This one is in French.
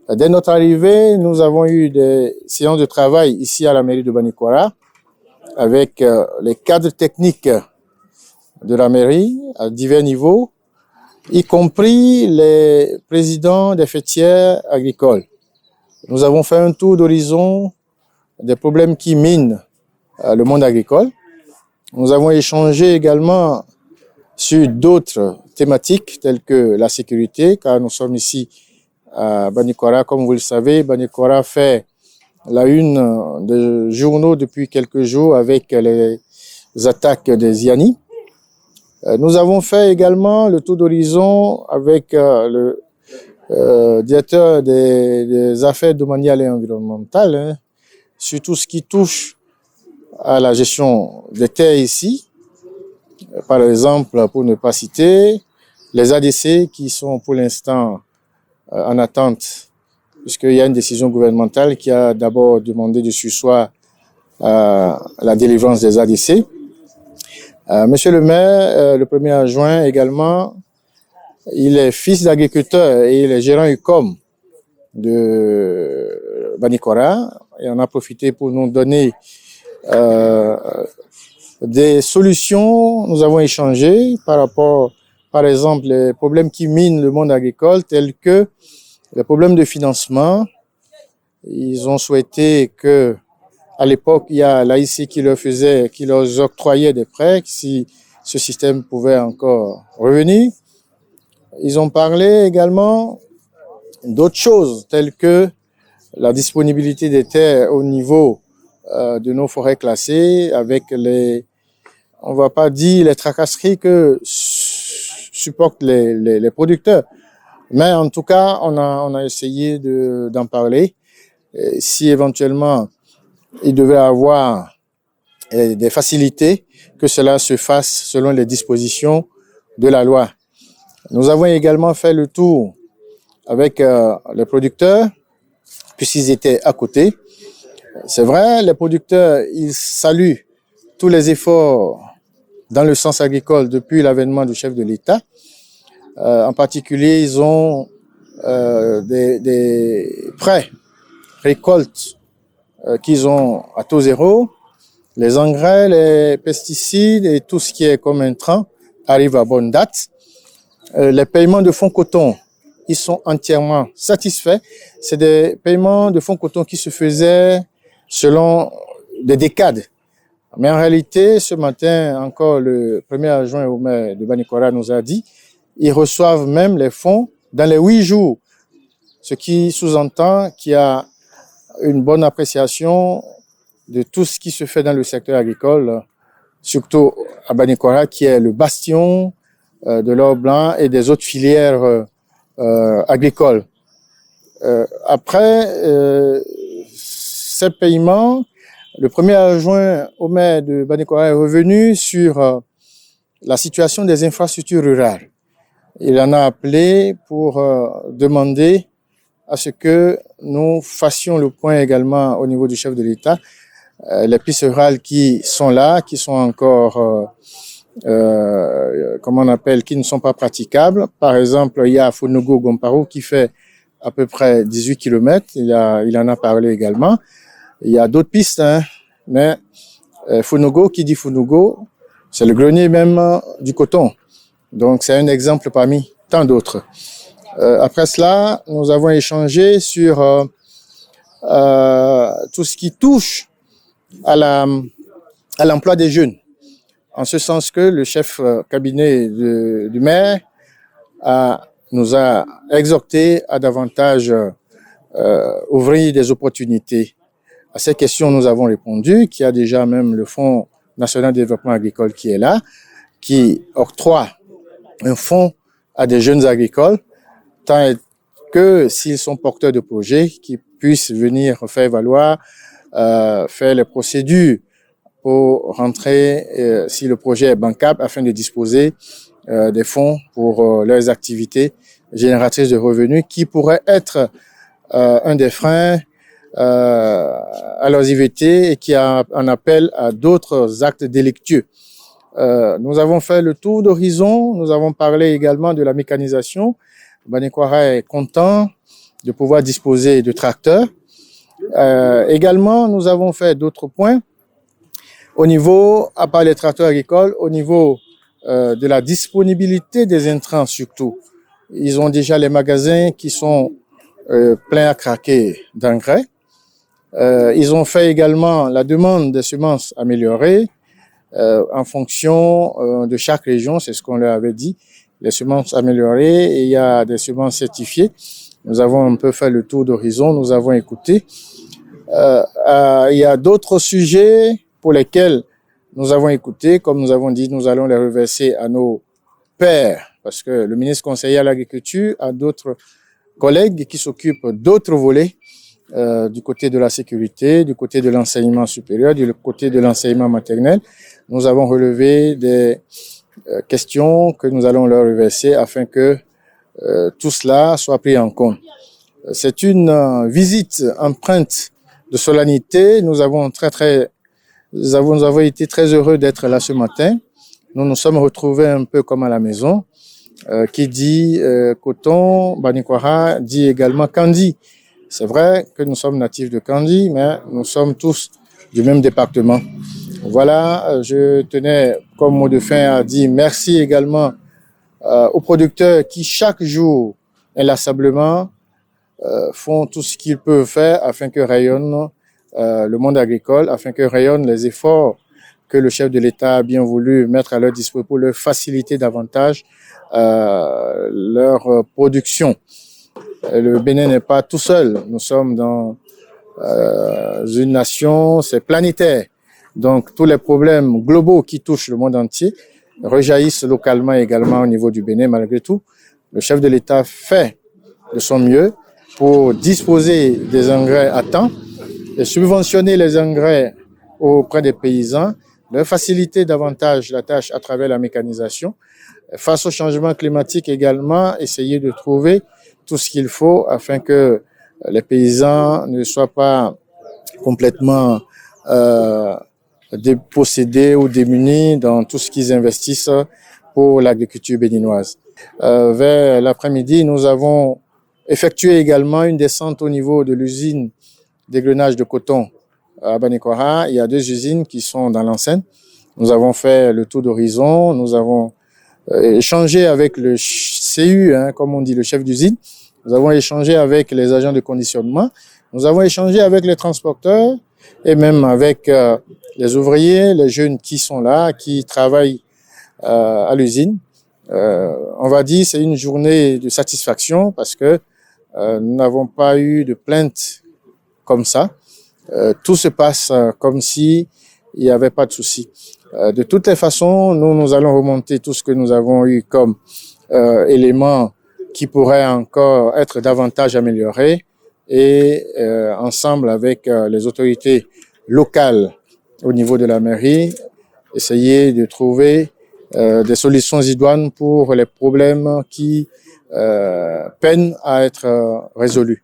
Dès notre arrivée, nous avons eu des séances de travail ici à la mairie de Banikorra avec les cadres techniques de la mairie à divers niveaux, y compris les présidents des fêtières agricoles. Nous avons fait un tour d'horizon des problèmes qui minent le monde agricole. Nous avons échangé également sur d'autres thématiques telles que la sécurité, car nous sommes ici à Banikorra. Comme vous le savez, Banikorra fait la une des journaux depuis quelques jours avec les attaques des Iani. Nous avons fait également le tour d'horizon avec le directeur des affaires domaniales et environnementales, sur tout ce qui touche à la gestion des terres ici. Par exemple, pour ne pas citer, les ADC qui sont pour l'instant en attente, puisqu'il y a une décision gouvernementale qui a d'abord demandé de surseoir à la délivrance des ADC. Monsieur le maire, le premier adjoint également, il est fils d'agriculteur et il est gérant UCOM de Banikorra et on a profité pour nous donner des solutions. Nous avons échangé par rapport, par exemple, les problèmes qui minent le monde agricole, tels que les problèmes de financement. Ils ont souhaité que, à l'époque, il y a l'AIC qui leur octroyait des prêts, si ce système pouvait encore revenir. Ils ont parlé également d'autres choses, telles que la disponibilité des terres au niveau de nos forêts classées, avec on va pas dire les tracasseries que supportent les producteurs. Mais en tout cas, on a essayé d'en parler. Et si éventuellement il devait avoir des facilités, que cela se fasse selon les dispositions de la loi. Nous avons également fait le tour avec les producteurs, puisqu'ils étaient à côté. C'est vrai, les producteurs, ils saluent tous les efforts dans le sens agricole depuis l'avènement du chef de l'État. En particulier, ils ont des prêts, récoltes qu'ils ont à taux zéro. Les engrais, les pesticides et tout ce qui est comme intrant arrive à bonne date. Les paiements de fonds coton, ils sont entièrement satisfaits. C'est des paiements de fonds coton qui se faisaient selon des décades. Mais en réalité, ce matin, encore le premier adjoint au maire de Banikorra nous a dit, ils reçoivent même les fonds dans les 8 jours. Ce qui sous-entend qu'il y a une bonne appréciation de tout ce qui se fait dans le secteur agricole, surtout à Banikorra, qui est le bastion de l'or blanc et des autres filières agricoles. Après ces paiements, le premier adjoint au maire de Banikorra est revenu sur la situation des infrastructures rurales. Il en a appelé pour demander à ce que nous fassions le point également au niveau du chef de l'État. Les pistes rurales qui sont là, qui sont encore, comment on appelle, qui ne sont pas praticables. Par exemple, il y a Funugo-Gomparo qui fait à peu près 18 km. Il en a parlé également. Il y a d'autres pistes, hein, mais Funugo, qui dit Funugo, c'est le grenier même du coton. Donc, c'est un exemple parmi tant d'autres. Après cela, nous avons échangé sur tout ce qui touche à l'emploi des jeunes. En ce sens que le chef cabinet du maire nous a exhorté à davantage ouvrir des opportunités. À ces questions, nous avons répondu qu'il y a déjà même le Fonds national de développement agricole qui est là, qui octroie un fonds à des jeunes agricoles, tant que s'ils sont porteurs de projets, qu'ils puissent venir faire valoir, faire les procédures pour rentrer, si le projet est bancable, afin de disposer des fonds pour leurs activités génératrices de revenus, qui pourraient être un des freins à leurs IVT et qui en appelle à d'autres actes délictueux. Nous avons fait le tour d'horizon, nous avons parlé également de la mécanisation. Banikorra est content de pouvoir disposer de tracteurs. Également, nous avons fait d'autres points au niveau, à part les tracteurs agricoles, au niveau de la disponibilité des intrants surtout. Ils ont déjà les magasins qui sont pleins à craquer d'engrais. Ils ont fait également la demande des semences améliorées en fonction de chaque région, c'est ce qu'on leur avait dit, les semences améliorées, et il y a des semences certifiées. Nous avons un peu fait le tour d'horizon, nous avons écouté. Il y a d'autres sujets pour lesquels nous avons écouté, comme nous avons dit, nous allons les reverser à nos pairs, parce que le ministre conseiller à l'agriculture a d'autres collègues qui s'occupent d'autres volets, du côté de la sécurité, du côté de l'enseignement supérieur, du côté de l'enseignement maternel. Nous avons relevé des questions que nous allons leur reverser afin que tout cela soit pris en compte. C'est une visite empreinte de solennité. Nous avons été très heureux d'être là ce matin. Nous nous sommes retrouvés un peu comme à la maison. Qui dit coton, Banikwara dit également Kandi. C'est vrai que nous sommes natifs de Kandi, mais nous sommes tous du même département. Voilà, je tenais, comme mot de fin, à dire merci également aux producteurs qui, chaque jour, inlassablement, font tout ce qu'ils peuvent faire afin que rayonne le monde agricole, afin que rayonnent les efforts que le chef de l'État a bien voulu mettre à leur disposition pour leur faciliter davantage leur production. Le Bénin n'est pas tout seul. Nous sommes dans une nation, c'est planétaire. Donc, tous les problèmes globaux qui touchent le monde entier rejaillissent localement également au niveau du Bénin. Malgré tout, le chef de l'État fait de son mieux pour disposer des engrais à temps et subventionner les engrais auprès des paysans, leur faciliter davantage la tâche à travers la mécanisation. Face au changement climatique également, essayer de trouver tout ce qu'il faut afin que les paysans ne soient pas complètement dépossédés ou démunis dans tout ce qu'ils investissent pour l'agriculture béninoise. Vers l'après-midi, nous avons effectué également une descente au niveau de l'usine d'égrenage de coton à Banikwara. Il y a 2 usines qui sont dans l'enceinte. Nous avons fait le tour d'horizon, nous avons échangé avec le CU, comme on dit, le chef d'usine. Nous avons échangé avec les agents de conditionnement. Nous avons échangé avec les transporteurs et même avec les ouvriers, les jeunes qui sont là, qui travaillent à l'usine. On va dire c'est une journée de satisfaction parce que nous n'avons pas eu de plaintes comme ça. Tout se passe comme si il n'y avait pas de souci. De toutes les façons, nous allons remonter tout ce que nous avons eu comme éléments qui pourraient encore être davantage améliorés et ensemble avec les autorités locales au niveau de la mairie, essayer de trouver des solutions idoines pour les problèmes qui peinent à être résolus.